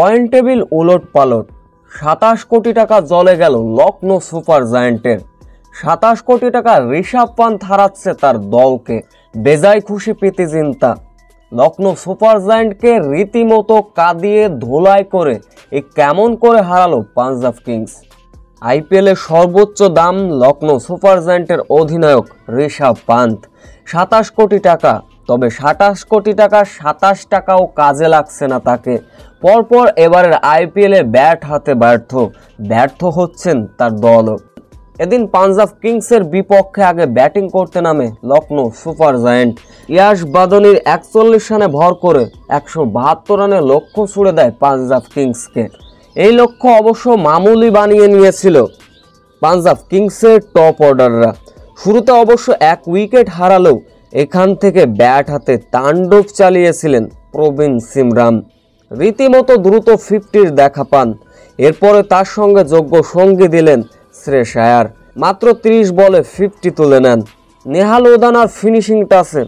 Point table উলট পালট। 27 কোটি টাকা জলে গেল লখনৌ সুপার জায়ান্টের। 27 কোটি টাকা ঋষভ পান্থ হারাচ্ছে তার দলকে, বেজায় খুশি প্রীতি জিন্তা। লখনৌ সুপার জায়ান্টকে রীতিমতো কাঁদিয়ে ধোলাই করে কেমন করে হারালো পাঞ্জাব কিংস। আইপিএলের সর্বোচ্চ দাম লখনৌ সুপার জায়ান্টের অধিনায়ক ঋষভ পান্থ, 27 কোটি টাকা। তবে 27 কোটি টাকা 27 টাকাও কাজে লাগছে না তাকে। পরপর এবারের আইপিএলে ব্যাট হাতে ব্যর্থ হচ্ছেন তার দলও। এদিন পাঞ্জাব কিংসের বিপক্ষে আগে ব্যাটিং করতে নামে লখনৌ সুপার জায়ান্ট। ইয়াশ বাদনির 41 রানে ভর করে 172 রানে লক্ষ্য ছুড়ে দেয় পাঞ্জাব কিংসকে। এই লক্ষ্য অবশ্য মামুলি বানিয়ে নিয়েছিল পাঞ্জাব কিংসের টপ অর্ডাররা। শুরুতে অবশ্য 1 উইকেট হারালেও এখান থেকে ব্যাট হাতে তাণ্ডব চালিয়েছিলেন প্রবীণ সিমরান। রীতিমতো দ্রুত 50-র দেখা পান। এরপরে তার সঙ্গে যোগ্য সঙ্গী দিলেন শ্রেয়স আয়ার। মাত্র 30 বলে 50 তুলে নেন। নেহাল ওদানার ফিনিশিং টাচে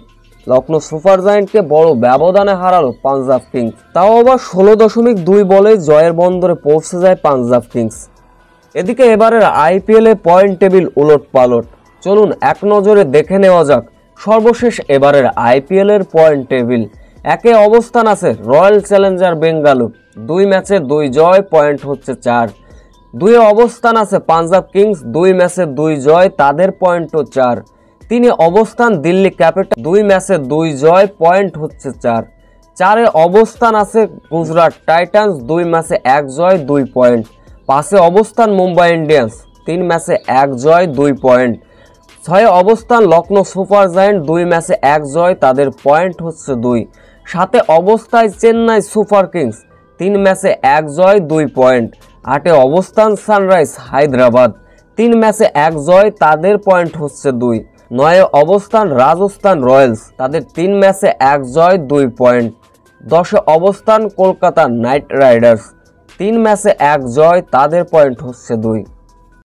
লখনৌ সুপার জায়ান্টকে বড় ব্যবধানে হারালো পাঞ্জাব কিংস। তাও আবার 16.2 বলে জয়ের বন্দরে পৌঁছে যায় পাঞ্জাব কিংস। এদিকে এবারের আইপিএলে পয়েন্ট টেবিল উলট পালট। চলুন এক নজরে দেখে নেওয়া যাক সর্বশেষ এবারের আইপিএলের পয়েন্ট টেবিল। একে অবস্থান আছে রয়্যাল চ্যালেঞ্জার বেঙ্গালুরু, 2 ম্যাচে 2 জয়, পয়েন্ট হচ্ছে 4। 2 অবস্থান আছে পাঞ্জাব কিংস, 2 ম্যাচে 2 জয়, তাদের পয়েন্টও 4। 3 অবস্থান দিল্লি ক্যাপিটাল, 2 ম্যাচে 2 জয়, পয়েন্ট হচ্ছে 4। 4 অবস্থান আছে গুজরাট টাইটান্স, 2 ম্যাচে 1 জয়, 2 পয়েন্ট। 5 অবস্থান মুম্বাই ইন্ডিয়ান্স, 3 ম্যাচে 1 জয়, 2 পয়েন্ট। 6 অবস্থান লখনৌ সুপার জায়ান্ট, 2 ম্যাচে 1 জয়, তাদের পয়েন্ট হচ্ছে 2। 7 অবস্থায় চেন্নাই সুপার কিংস, 3 ম্যাচে 1 জয়, 2 পয়েন্ট। 8 অবস্থান সানরাইজ হায়দ্রাবাদ, 3 ম্যাচে 1 জয়, তাদের পয়েন্ট হচ্ছে 2। 9 অবস্থান রাজস্থান রয়্যালস, তাদের 3 ম্যাচে 1 জয়, 2 পয়েন্ট। 10 অবস্থান কলকাতা নাইট রাইডার্স, 3 ম্যাচে 1 জয়, তাদের পয়েন্ট হচ্ছে 2।